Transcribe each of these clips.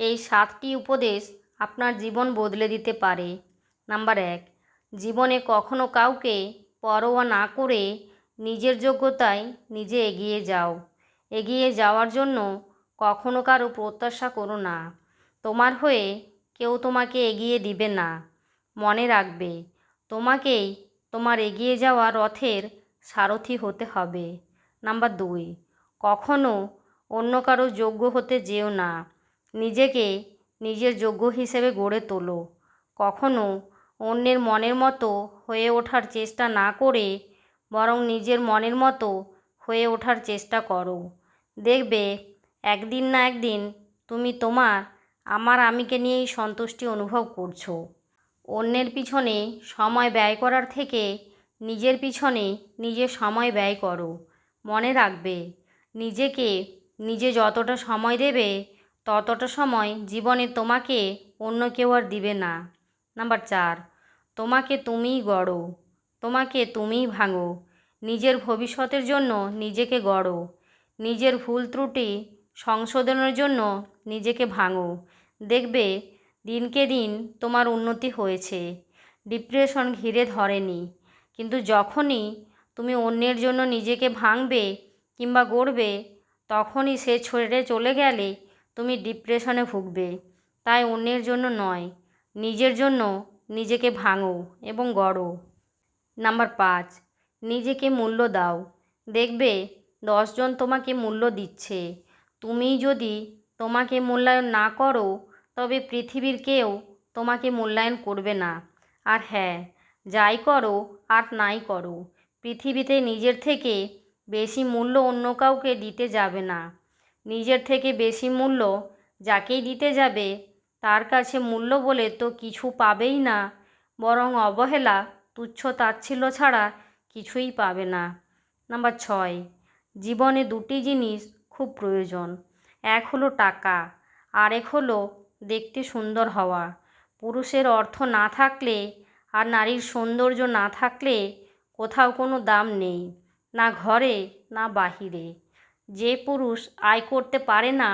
এই 7টি উপদেশ আপনার জীবন বদলে দিতে পারে। নাম্বার 1, জীবনে কখনো কাউকে পরোয়া না করে নিজের যোগ্যতায় নিজে এগিয়ে যাও। এগিয়ে যাওয়ার জন্য কখনো কারো প্রত্যাশা করো না। তোমার হয়ে কেউ তোমাকে এগিয়ে দিবে না। মনে রাখবে, তোমাকেই তোমার এগিয়ে যাওয়া রথের সারথি হতে হবে। নাম্বার 2, কখনো অন্য কারো যোগ্য হতে যেও না। নিজেকে নিজের যোগ্য হিসেবে গড়ে তোলো। কখনো অন্যের মনের মতো হয়ে ওঠার চেষ্টা না করে বরং নিজের মনের মতো হয়ে ওঠার চেষ্টা করো। দেখবে একদিন না একদিন তুমি আমার আমিকে নিয়েই সন্তুষ্টি অনুভব করছো। অন্যের পিছনে সময় ব্যয় করার থেকে নিজের পিছনে নিজের সময় ব্যয় করো। মনে রাখবে, নিজেকে নিজে যতটা সময় দেবে ততটা সময় জীবনে তোমাকে অন্য কেউ আর দিবে না। নাম্বার 4, তোমাকে তুমিই গড়ো, তোমাকে তুমিই ভাঙো। নিজের ভবিষ্যতের জন্য নিজেকে গড়ো। নিজের ভুল ত্রুটি সংশোধনের জন্য নিজেকে ভাঙো। দেখবে দিনকে দিন তোমার উন্নতি হয়েছে। ডিপ্রেশন ঘিরে ধরেনি। কিন্তু যখনই তুমি অন্যের জন্য নিজেকে ভাঙবে কিংবা গড়বে, তখনই সে ছেড়ে চলে গেলে তুমি ডিপ্রেশনে ভুগবে। তাই অন্যের জন্য নয়, নিজের জন্য নিজেকে ভাঙো এবং গড়ো। নাম্বার 5, নিজেকে মূল্য দাও। দেখবে 10 জন তোমাকে মূল্য দিচ্ছে। তুমি যদি তোমাকে মূল্যায়ন না করো তবে পৃথিবীর কেউ তোমাকে মূল্যায়ন করবে না। আর হ্যাঁ, যাই করো আর নাই করো, পৃথিবীতে নিজের থেকে বেশি মূল্য অন্য কাউকে দিতে যাবে না। নিজের থেকে বেশি মূল্য যাকেই দিতে যাবে তার কাছে মূল্য বলে তো কিছু পাবেই না, বরং অবহেলা, তুচ্ছ তাচ্ছিল্য ছাড়া কিছুই পাবে না। নাম্বার 6, জীবনে 2টি জিনিস খুব প্রয়োজন। এক হলো টাকা, আরেক হলো দেখতে সুন্দর হওয়া। পুরুষের অর্থ না থাকলে আর নারীর সৌন্দর্য না থাকলে কোথাও কোনো দাম নেই, না ঘরে না বাহিরে। যে পুরুষ আয় করতে পারে না,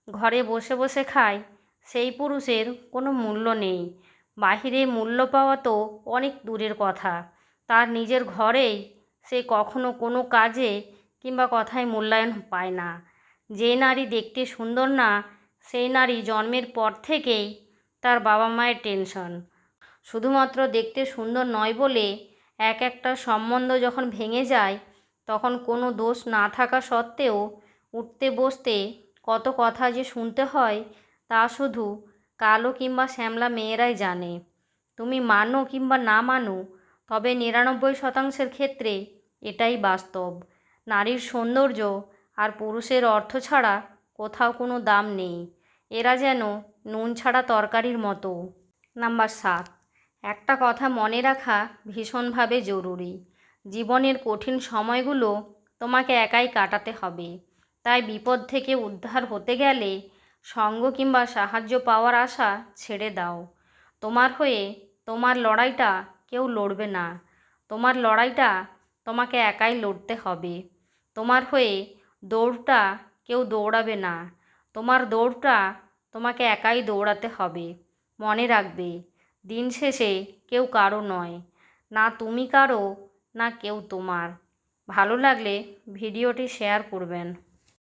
ঘরে বসে বসে খায়, সেই পুরুষের কোনো মূল্য নেই। বাহিরে মূল্য পাওয়া তো অনেক দূরের কথা, তার নিজের ঘরেই সে কখনো কোনো কাজে কিংবা কথায় মূল্যায়ন পায় না। যে নারী দেখতে সুন্দর না, সেই নারী জন্মের পর থেকেই তার বাবা মায়ের টেনশন। শুধুমাত্র দেখতে সুন্দর নয় বলে একটা সম্বন্ধ যখন ভেঙে যায়, তখন কোনো দোষ না থাকা সত্ত্বেও উঠতে বসতে কত কথা যে শুনতে হয় তা শুধু কালো কিংবা শ্যামলা মেয়েরাই জানে। তুমি মানো কিংবা না মানো, তবে 99% ক্ষেত্রে এটাই বাস্তব। নারীর সৌন্দর্য আর পুরুষের অর্থ ছাড়া কোথাও কোনো দাম নেই। এরা যেন নুন ছাড়া তরকারির মতো। নাম্বার 7, একটা কথা মনে রাখা ভীষণভাবে জরুরি। জীবনের কঠিন সময়গুলো তোমাকে একাই কাটাতে হবে। তাই বিপদ থেকে উদ্ধার হতে গেলে সঙ্গ কিংবা সাহায্য পাওয়ার আশা ছেড়ে দাও। তোমার হয়ে তোমার লড়াইটা কেউ লড়বে না। তোমার লড়াইটা তোমাকে একাই লড়তে হবে। তোমার হয়ে দৌড়টা কেউ দৌড়াবে না। তোমার দৌড়টা তোমাকে একাই দৌড়াতে হবে। মনে রাখবে, দিন শেষে কেউ কারো নয়, না তুমি কারো, না কেউ তোমার। ভালো লাগলে ভিডিওটি শেয়ার করবেন।